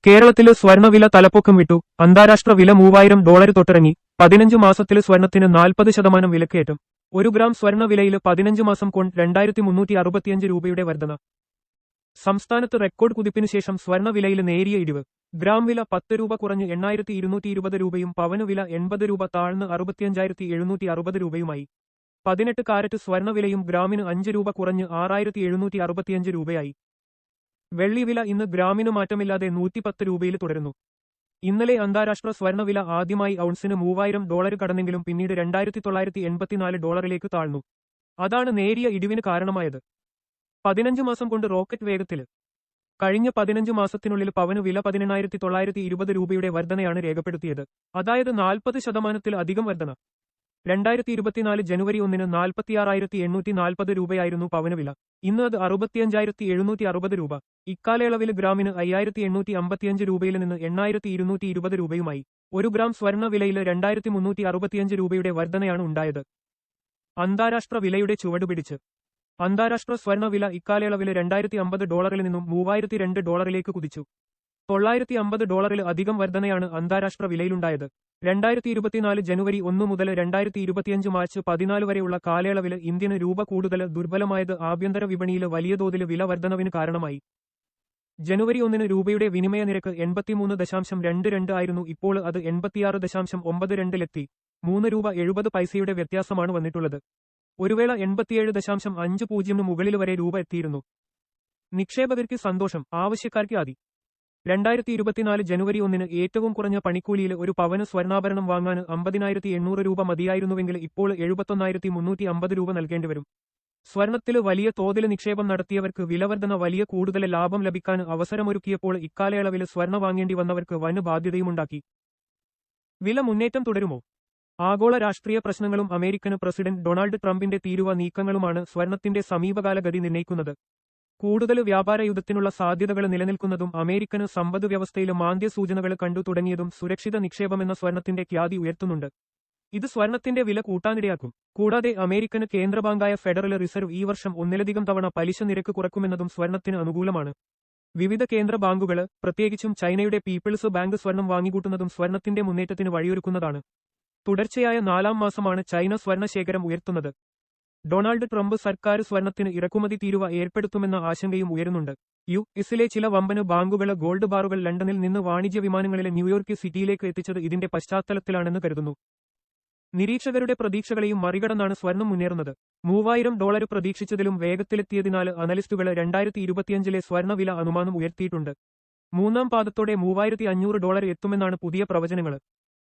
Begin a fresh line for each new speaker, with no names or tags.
കേരളത്തില് സ്വർണ്ണവില തലപ്പൊക്കം വിട്ടു. അന്താരാഷ്ട്ര വില $3000 തൊട്ടിറങ്ങി. 15 മാസത്തില് സ്വർണ്ണത്തിന് 40% വിലക്കയറ്റം. 1 ഗ്രാം സ്വർണ്ണ വിലയില് 15 മാസം കൊണ്ട് 2365 രൂപയുടെ വർധന. സംസ്ഥാനത്ത് റെക്കോർഡ് കുതിപ്പിനു ശേഷം സ്വർണ്ണ വിലയില് നേരിയ ഇടിവ്. ഗ്രാം വില 10 രൂപ കുറഞ്ഞ് 8220 രൂപയും പവന് വില 80 രൂപ താഴ്ന്ന് 65,760 രൂപയുമായി. 18 കാരറ്റ് സ്വർണ്ണ വിലയും ഗ്രാമിന് 5 രൂപ കുറഞ്ഞ് 6765 രൂപയായി. വെള്ളി വില ഇന്ന് ഗ്രാമിന് മാറ്റമില്ലാതെ 110 രൂപയിൽ തുടരുന്നു. ഇന്നലെ അന്താരാഷ്ട്ര സ്വർണ്ണ വില ആദ്യമായി ഔൺസിന് $3000 കടന്നെങ്കിലും പിന്നീട് $2984 താഴ്ന്നു. അതാണ് നേരിയ ഇടിവിന് കാരണമായത്. 15 മാസം കൊണ്ട് റോക്കറ്റ് വേഗത്തില്. കഴിഞ്ഞ 15 മാസത്തിനുള്ളിൽ പവന് വില 18,920 രൂപയുടെ വർധനയാണ് രേഖപ്പെടുത്തിയത്. അതായത് 40% അധികം വർധന. 2024 ജനുവരി 1-ന് 46,840 രൂപയായിരുന്നു പവന് വില. ഇന്ന് അത് 65,760 രൂപ. ഇക്കാലയളവിൽ ഗ്രാമിന് 5,855 രൂപയിൽ നിന്ന് 8,220 രൂപയുമായി. 1 ഗ്രാം സ്വർണ്ണ വിലയിൽ 2,365 രൂപയുടെ വർധനയാണ് ഉണ്ടായത്. അന്താരാഷ്ട്ര വിലയുടെ ചുവടുപിടിച്ച്. അന്താരാഷ്ട്ര സ്വർണ്ണ വില ഇക്കാലയളവിൽ $2,050 നിന്നും $3,002 കുതിച്ചു. $950 അധികം വർധനയാണ് അന്താരാഷ്ട്ര വിലയിലുണ്ടായത്. 2024 ജനുവരി 1 മുതൽ 2025 മാർച്ച് 14 വരെയുള്ള കാലയളവിൽ ഇന്ത്യന് രൂപ കൂടുതൽ ദുർബലമായത് ആഭ്യന്തര വിപണിയിൽ വലിയ തോതിൽ വില വർധനവിന് കാരണമായി. ജനുവരി 1-ന് രൂപയുടെ വിനിമയ നിരക്ക് 83.22 ആയിരുന്നു. ഇപ്പോൾ അത് 86.92-ലെത്തി. 3 രൂപ 70 പൈസയുടെ വ്യത്യാസമാണ് വന്നിട്ടുള്ളത്. ഒരു വേള 87.50-ന് മുകളിൽ വരെ രൂപ എത്തിയിരുന്നു. നിക്ഷേപകർക്ക് സന്തോഷം, ആവശ്യക്കാർക്ക് ആദി. 2024 ജനുവരി 1-ന് ഏറ്റവും കുറഞ്ഞ പണിക്കൂലിയിൽ ഒരു പവന് സ്വർണ്ണാഭരണം വാങ്ങാൻ 50,800 രൂപ മതിയായിരുന്നുവെങ്കിൽ ഇപ്പോൾ 71,350 രൂപ നൽകേണ്ടിവരും. സ്വർണ്ണത്തിൽ വലിയ തോതിൽ നിക്ഷേപം നടത്തിയവർക്ക് വിലവർധന വലിയ കൂടുതൽ ലാഭം ലഭിക്കാൻ അവസരമൊരുക്കിയപ്പോൾ ഇക്കാലയളവിൽ സ്വർണ്ണ വാങ്ങേണ്ടി വന്നവർക്ക് വൻ ബാധ്യതയുമുണ്ടാക്കി. വില മുന്നേറ്റം തുടരുമോ? ആഗോള രാഷ്ട്രീയ പ്രശ്നങ്ങളും അമേരിക്കൻ പ്രസിഡന്റ് ഡൊണാൾഡ് ട്രംപിന്റെ തീരുവ നീക്കങ്ങളുമാണ് സ്വർണ്ണത്തിന്റെ സമീപകാല ഗതി നിർണ്ണയിക്കുന്നത്. കൂടുതൽ വ്യാപാര യുദ്ധത്തിനുള്ള സാധ്യതകൾ നിലനിൽക്കുന്നതും അമേരിക്കൻ സമ്പദ് വ്യവസ്ഥയിൽ മാന്ദ്യസൂചനകൾ കണ്ടു തുടങ്ങിയതും സുരക്ഷിത നിക്ഷേപമെന്ന സ്വർണ്ണത്തിന്റെ ഖ്യാതി ഉയർത്തുന്നുണ്ട്. ഇത് സ്വർണ്ണത്തിന്റെ വില കൂട്ടാനിടയാക്കും. കൂടാതെ അമേരിക്കൻ കേന്ദ്ര ബാങ്കായ ഫെഡറൽ റിസർവ് ഈ വർഷം ഒന്നിലധികം തവണ പലിശ നിരക്ക് കുറയ്ക്കുമെന്നതും സ്വർണ്ണത്തിന് അനുകൂലമാണ്. വിവിധ കേന്ദ്ര ബാങ്കുകൾ, പ്രത്യേകിച്ചും ചൈനയുടെ പീപ്പിൾസ് ബാങ്ക് സ്വർണം വാങ്ങിക്കൂട്ടുന്നതും സ്വർണ്ണത്തിന്റെ മുന്നേറ്റത്തിന് വഴിയൊരുക്കുന്നതാണ്. തുടർച്ചയായ 4-ാം മാസമാണ് ചൈന സ്വർണ്ണ ശേഖരം ഉയർത്തുന്നത്. ഡൊണാൾഡ് ട്രംപ് സർക്കാർ സ്വർണ്ണത്തിന് ഇറക്കുമതി തീരുവ ഏർപ്പെടുത്തുമെന്ന ആശങ്കയും ഉയരുന്നുണ്ട്. യു.എസിലെ ചില വമ്പന് ബാങ്കുകൾ ഗോൾഡ് ബാറുകൾ ലണ്ടനിൽ നിന്ന് വാണിജ്യ വിമാനങ്ങളിലെ ന്യൂയോർക്ക് സിറ്റിയിലേക്ക് എത്തിച്ചത് ഇതിന്റെ പശ്ചാത്തലത്തിലാണെന്ന് കരുതുന്നു. നിരീക്ഷകരുടെ പ്രതീക്ഷകളെയും മറികടന്നാണ് സ്വർണം മുന്നേറുന്നത്. $3,000 പ്രതീക്ഷിച്ചതിലും വേഗത്തിലെത്തിയതിനാൽ അനലിസ്റ്റുകൾ 2025-ലെ സ്വർണ്ണ വില അനുമാനം ഉയർത്തിയിട്ടുണ്ട്. 3-ാം പാദത്തോടെ $3,500 എത്തുമെന്നാണ് പുതിയ പ്രവചനങ്ങൾ.